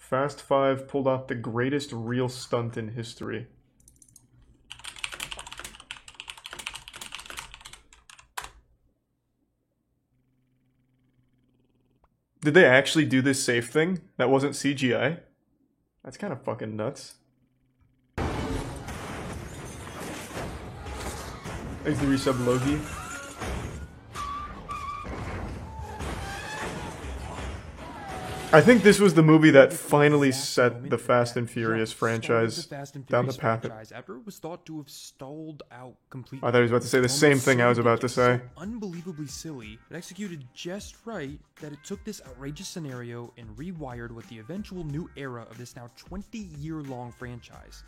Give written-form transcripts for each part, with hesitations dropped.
Fast 5 pulled off the greatest real stunt in history. Did they actually do this safe thing? That wasn't CGI? That's kind of fucking nuts. Thanks to resub Logi. I think this was the movie that finally set the Fast and Furious franchise down the path. After it was thought to have stalled out completely. I thought he was about to say the same thing I was about to say. Unbelievably silly, but executed just right that it took this outrageous scenario and rewired what the eventual new era of this now 20-year-long franchise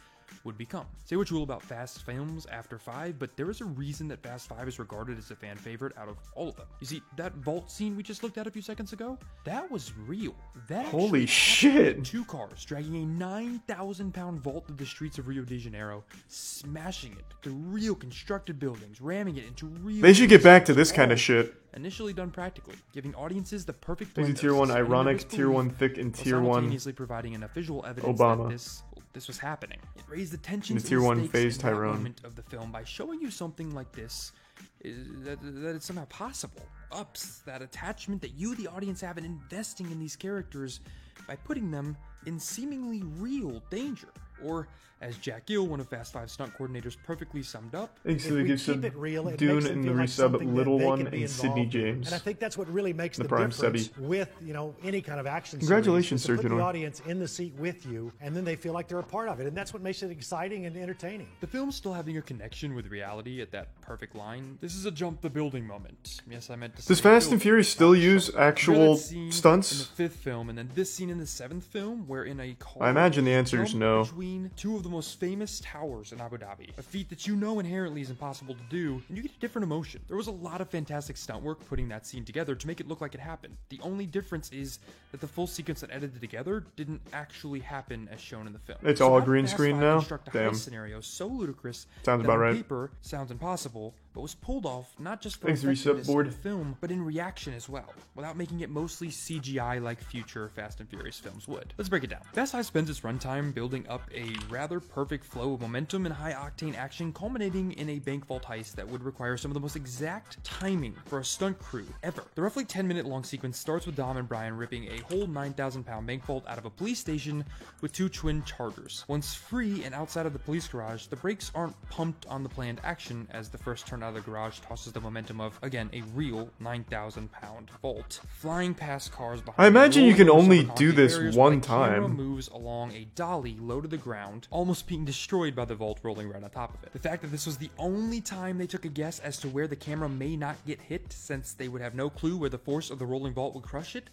would become. Say what you will about Fast films after 5, but there is a reason that Fast 5 is regarded as a fan favorite out of all of them. You see, that vault scene we just looked at a few seconds ago, that was real. That Holy shit! 2 cars dragging a 9,000-pound vault through the streets of Rio de Janeiro, smashing it through real constructed buildings, ramming it into real... They should get back to this kind of shit. Initially done practically, giving audiences the perfect blend of tier 1 ironic, tier 1 thick, and tier 1 simultaneously providing enough visual evidence Obama. that this was happening. It raised the tension and tier 1 phase in Tyrone. that moment of the film by showing you something like this, that it's somehow possible. Ups that attachment that you, the audience, have in investing in these characters by putting them in seemingly real danger. Or, as Jack Gill, one of Fast 5's stunt coordinators, perfectly summed up, Thanks to the real, Dune and the resub Little One and Sydney James. And I think that's what really makes the Prime difference Sebi. with, you know, any kind of action Congratulations, series, to put Surgeon. the audience in the seat with you, and then they feel like they're a part of it, and that's what makes it exciting and entertaining. The film still having a connection with reality at that perfect line. This is a jump the building moment. Yes, I meant to say. Does Fast and Furious still use actual stunts? In the 5th film, and then this scene in the 7th film, where in a car, I imagine the answer is no. Between 2 of the most famous towers in Abu Dhabi, a feat that you know inherently is impossible to do, and you get a different emotion. There was a lot of fantastic stunt work putting that scene together to make it look like it happened. The only difference is that the full sequence that edited together didn't actually happen as shown in the film. It's all green screen now? Damn. Scenario so ludicrous sounds that about on right. paper sounds impossible, but was pulled off not just for Thanks, effectiveness board. in the film, but in reaction as well, without making it mostly CGI like future Fast and Furious films would. Let's break it down. Fast 5 spends its runtime building up a rather perfect flow of momentum and high-octane action, culminating in a bank vault heist that would require some of the most exact timing for a stunt crew ever. The roughly 10-minute long sequence starts with Dom and Brian ripping a whole 9,000-pound bank vault out of a police station with 2 twin Chargers. Once free and outside of the police garage, the brakes aren't pumped on the planned action as the first turn out of the garage tosses the momentum of, again, a real 9,000-pound vault, flying past cars behind. I imagine you can only do this barriers one while the camera time. moves along a dolly low to the ground, almost being destroyed by the vault rolling right on top of it. The fact that this was the only time they took a guess as to where the camera may not get hit, since they would have no clue where the force of the rolling vault would crush it,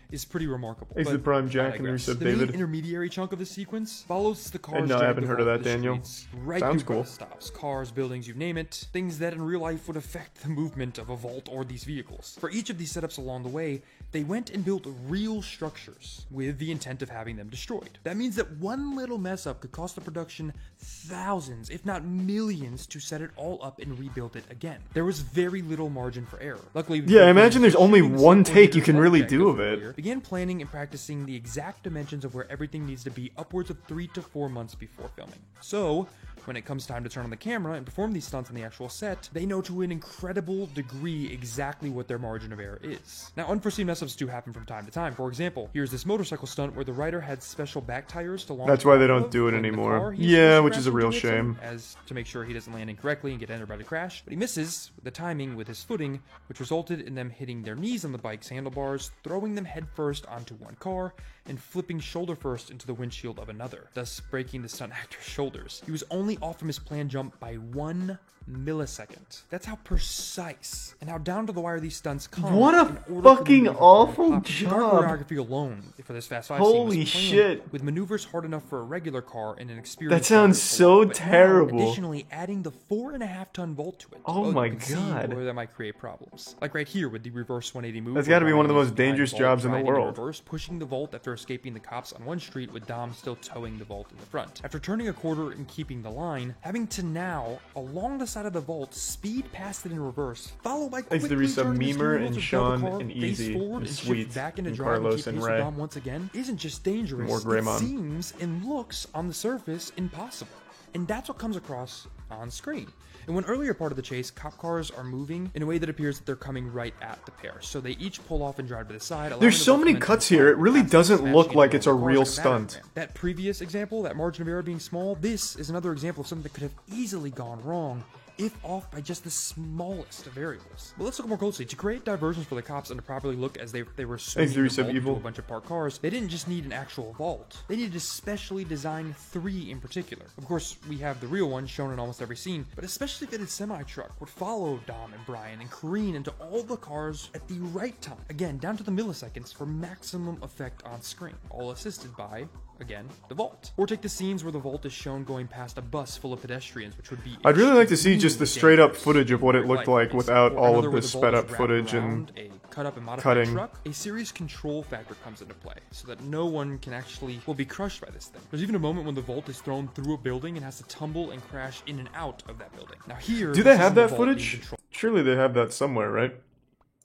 is pretty remarkable. Thanks to Prime Jack and resub the David. main intermediary chunk of the sequence follows the cars. No, I drag haven't the heard of vault that, through the Daniel. streets, right Sounds through cool. bus stops, cars, buildings, you name it. Things that in real life would affect the movement of a vault or these vehicles. For each of these setups along the way, they went and built real structures with the intent of having them destroyed. That means that one little mess up could cost the production thousands, if not millions, to set it all up and rebuild it again. There was very little margin for error. Luckily, Yeah, I imagine there's only one take you can really do of it. Began planning and practicing the exact dimensions of where everything needs to be upwards of 3 to 4 months before filming. So, when it comes time to turn on the camera and perform these stunts on the actual set, they know to an incredible degree exactly what their margin of error is. Now, unforeseen mess-ups do happen from time to time. For example, here's this motorcycle stunt where the rider had special back tires to launch. That's why they don't do it anymore. Yeah, which is a real shame. As to make sure he doesn't land incorrectly and get entered by the crash, but he misses the timing with his footing, which resulted in them hitting their knees on the bike's handlebars, throwing them headfirst onto one car, and flipping shoulder first into the windshield of another, thus breaking the stunt actor's shoulders. He was only off from his planned jump by 1 millisecond. That's how precise and how down to the wire these stunts come. What a fucking awful job. Choreography alone for this Fast 5 Holy scene was shit. with maneuvers hard enough for a regular car and an experienced That sounds so but now, terrible. additionally, adding the 4.5-ton vault to it. Oh you my can see God. where that might create problems. Like right here with the reverse 180 move. That's where gotta be one of the Brian most is behind dangerous the vault, jobs in the driving world. Reverse, pushing the vault after escaping the cops on one street with Dom still towing the vault in the front. After turning a quarter and keeping the line, having to now, along the side side of the vault, speed past it in reverse, followed by Thanks to quickly the resub turning the Memer steering wheel and to Sean double car, and face Easy forward and and Sweet shift back into and drive and Carlos keep and pace with Ray. Dom once again isn't just dangerous, More Greymon. it seems and looks on the surface impossible. And that's what comes across on screen. In one earlier part of the chase, cop cars are moving in a way that appears that they're coming right at the pair. So they each pull off and drive to the side. There's so many cuts here, it really doesn't look like it's a real stunt. That previous example, that margin of error being small, this is another example of something that could have easily gone wrong if off by just the smallest of variables. But let's look more closely. To create diversions for the cops and to properly look as they were swinging the vault into a bunch of parked cars, they didn't just need an actual vault. They needed to specially design 3 in particular. Of course, we have the real one shown in almost every scene, but especially fitted semi-truck would follow Dom and Brian and careen into all the cars at the right time. Again, down to the milliseconds for maximum effect on screen. All assisted by, again, the vault. Or take the scenes where the vault is shown going past a bus full of pedestrians, which would be I'd really like to see just the straight up footage of what it looked like without all of this sped up footage and a cut up and modified cutting. truck. A serious control factor comes into play so that no one can actually be crushed by this thing. There's even a moment when the vault is thrown through a building and has to tumble and crash in and out of that building. Now here, do they have that footage? Surely they have that somewhere, right?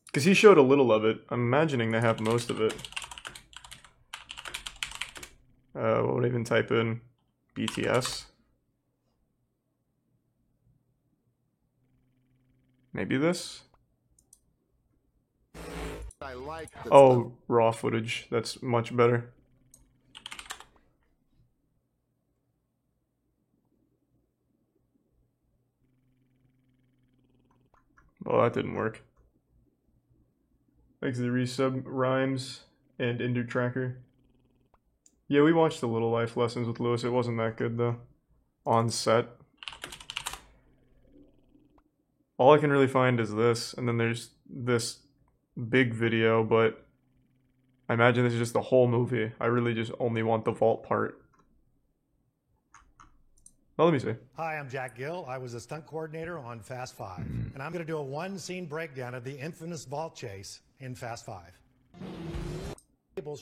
Because he showed a little of it. I'm imagining they have most of it. What would I even type in? BTS? Maybe this? I like oh, raw footage. That's much better. Well, that didn't work. Thanks to the resub Rhymes and Ender Tracker. Yeah, we watched the Little Life lessons with Lewis. It wasn't that good, though. On set. All I can really find is this, and then there's this big video, but I imagine this is just the whole movie. I really just only want the vault part. Well, let me see. Hi, I'm Jack Gill. I was a stunt coordinator on Fast 5, and I'm going to do a one-scene breakdown of the infamous vault chase in Fast 5.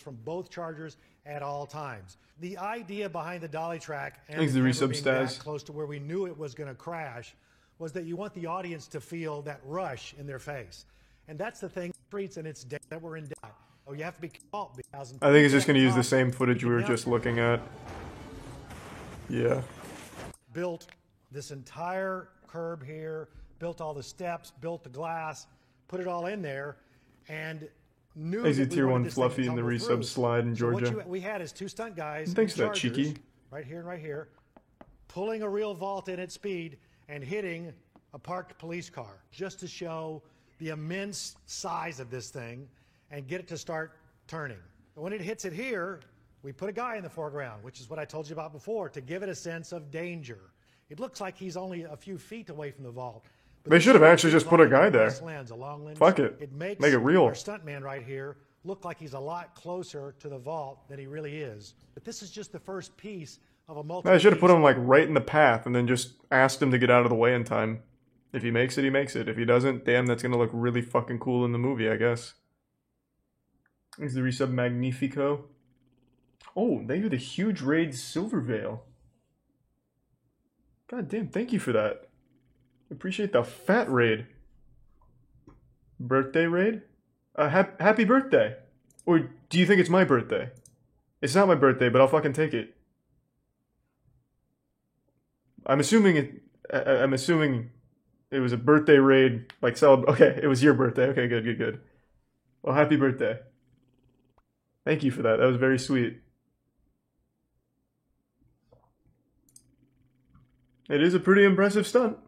From both Chargers at all times. The idea behind the dolly track and the resub being that close to where we knew it was going to crash was that you want the audience to feel that rush in their face. And that's the thing, streets and it's dead that we're in debt. Oh, you have to be caught. I think it's just going to use the same footage we were just looking at. Yeah. Built this entire curb here, built all the steps, built the glass, put it all in there, and knew Easy that we tier wanted 1 this thing to Fluffy in the tumble resub through. slide in Georgia. So what we had is 2 stunt guys. Thanks for that, Chargers, Cheeky. right here and right here, pulling a real vault in at speed and hitting a parked police car just to show the immense size of this thing and get it to start turning. And when it hits it here, we put a guy in the foreground, which is what I told you about before, to give it a sense of danger. It looks like he's only a few feet away from the vault. They should have actually just put a guy there. Fuck it. It makes Make it real. our stuntman right here look like he's a lot closer to the vault than he really is. But this is just the first piece of a multi. I should have put him like right in the path and then just asked him to get out of the way in time. If he makes it, he makes it. If he doesn't, damn, that's gonna look really fucking cool in the movie, I guess. Is the resub Magnifico? Oh, they do the huge raid Silver Veil. God damn, thank you for that. Appreciate the fat raid. Birthday raid? Happy birthday. Or do you think it's my birthday? It's not my birthday, but I'll fucking take it. I'm assuming it was a birthday raid, like okay, it was your birthday. Okay, good. Well, happy birthday. Thank you for that. That was very sweet. It is a pretty impressive stunt.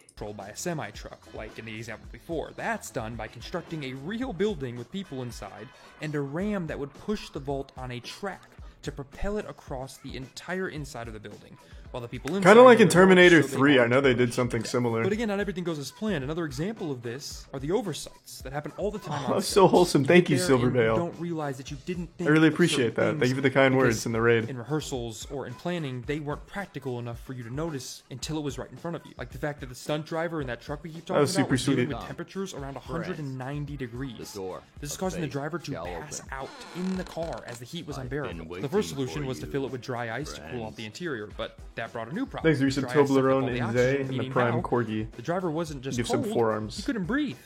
Controlled by a semi-truck, like in the example before. That's done by constructing a real building with people inside and a ram that would push the vault on a track to propel it across the entire inside of the building, while the people inside... Kind of like in Terminator 3, I know they did something similar. But again, not everything goes as planned. Another example of this are the oversights that happen all the time. Oh, that's so wholesome. Thank you, Silvervale. You don't realize that you didn't think I really appreciate that. Thank you for the kind words in the raid. In rehearsals or in planning, they weren't practical enough for you to notice until it was right in front of you. Like the fact that the stunt driver in that truck we keep talking about super was dealing sweet. with temperatures around 190 degrees. This is causing the driver to pass out in the car as the heat was unbearable. The first solution was to fill it with dry ice to cool off the interior, but that that brought a new problem. Thanks to Resub After I had sucked up all Toblerone the and oxygen, Zay and the meaning Prime now, Corgi. the driver wasn't just Give some cold, forearms. he couldn't breathe.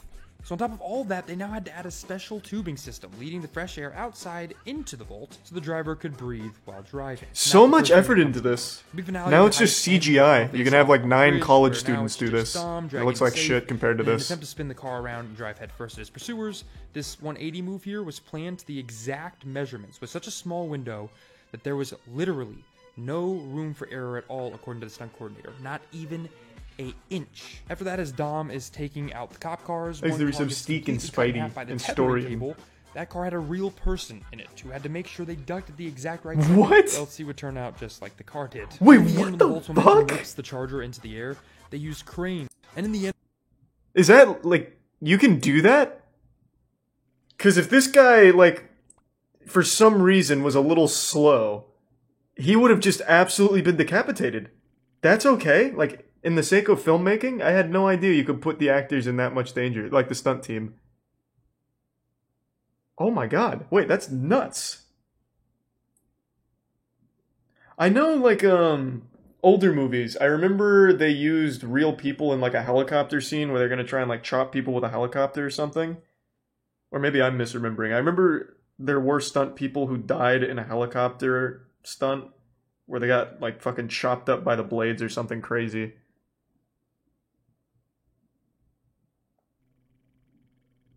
So on top of all that, they now had to add a special tubing system, leading the fresh air outside into the vault, so the driver could breathe while driving. So Now, much the first effort thing into this. the finale Now of it's the just heist ends CGI. with You can a have like soft 9 bridge, college where now students it's do just this. Dom It dragging looks like safe, shit compared to and in an this. attempt to spin the car around and drive headfirst at his pursuers, this 180 move here was planned to the exact measurements with such a small window that there was literally no room for error at all, according to the stunt coordinator. Not even an inch. After that, as Dom is taking out the cop cars, Thanks one to car Resub gets Steak and completely cut in Spidey half by the and tethering Story. cable. That car had a real person in it who had to make sure they ducked at the exact right What? second, else he would turn out just like the car did. Wait, In the end, what when the Volt's momentum fuck? whips the Charger into the air, they used cranes. And in the end, Is that, like, you can do that? Because if this guy, like, for some reason was a little slow, he would have just absolutely been decapitated. That's okay. Like, in the sake of filmmaking, I had no idea you could put the actors in that much danger, like the stunt team. Oh my god. Wait, that's nuts. I know, like, older movies, I remember they used real people in, like, a helicopter scene where they're gonna try and, like, chop people with a helicopter or something. Or maybe I'm misremembering. I remember there were stunt people who died in a helicopter stunt where they got, like, fucking chopped up by the blades or something crazy.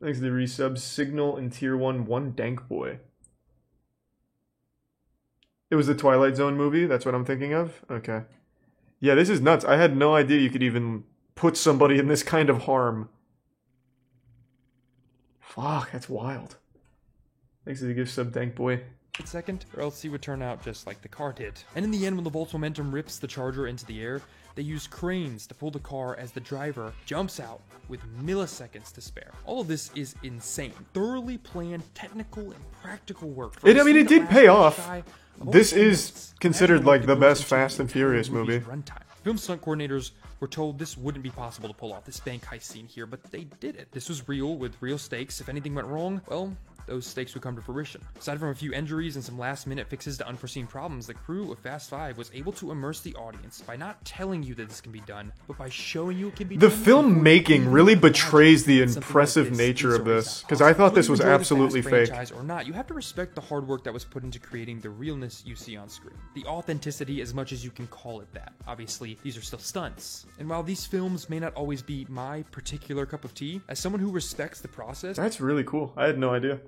Thanks to the resub, Signal and Tier 1 Dank Boy. It was the Twilight Zone movie? That's what I'm thinking of? Okay. Yeah, this is nuts. I had no idea you could even put somebody in this kind of harm. Fuck, that's wild. Thanks to the gift sub, Dank Boy. second, or else he would turn out just like the car did. And in the end, when the Volt's momentum rips the Charger into the air, they use cranes to pull the car as the driver jumps out with milliseconds to spare. All of this is insane. Thoroughly planned, technical, and practical work. For a I mean, scene it that did lasted pay just off. shy of only This 10 is minutes. considered Imagine like what the goes best into Fast and entire Furious movie's movie. runtime. Film stunt coordinators were told this wouldn't be possible to pull off this bank heist scene here, but they did it. This was real, with real stakes. If anything went wrong, well, those stakes would come to fruition. Aside from a few injuries and some last-minute fixes to unforeseen problems, the crew of Fast 5 was able to immerse the audience by not telling you that this can be done, but by showing you it can be The done. before you filmmaking even really imagine betrays the something like impressive this nature is of or is this, not because I thought possible. this was Whether you enjoy the absolutely Fast fake. franchise or not, you have to respect the hard work that was put into creating the realness you see on screen. The authenticity, as much as you can call it that. Obviously, these are still stunts. And while these films may not always be my particular cup of tea, as someone who respects the process, That's really cool. I had no idea.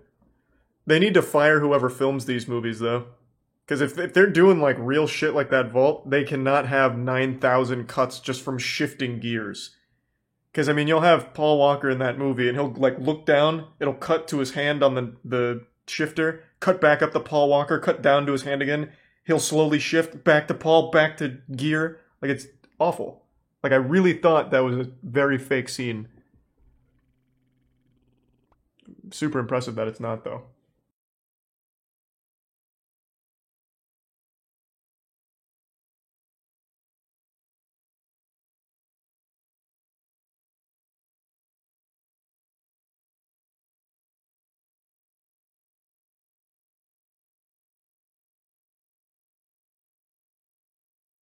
They need to fire whoever films these movies, though. Because if they're doing, like, real shit like that Vault, they cannot have 9,000 cuts just from shifting gears. Because, I mean, you'll have Paul Walker in that movie, and he'll, like, look down, it'll cut to his hand on the shifter, cut back up to Paul Walker, cut down to his hand again, he'll slowly shift back to Paul, back to gear. Like, it's awful. Like, I really thought that was a very fake scene. Super impressive that it's not, though.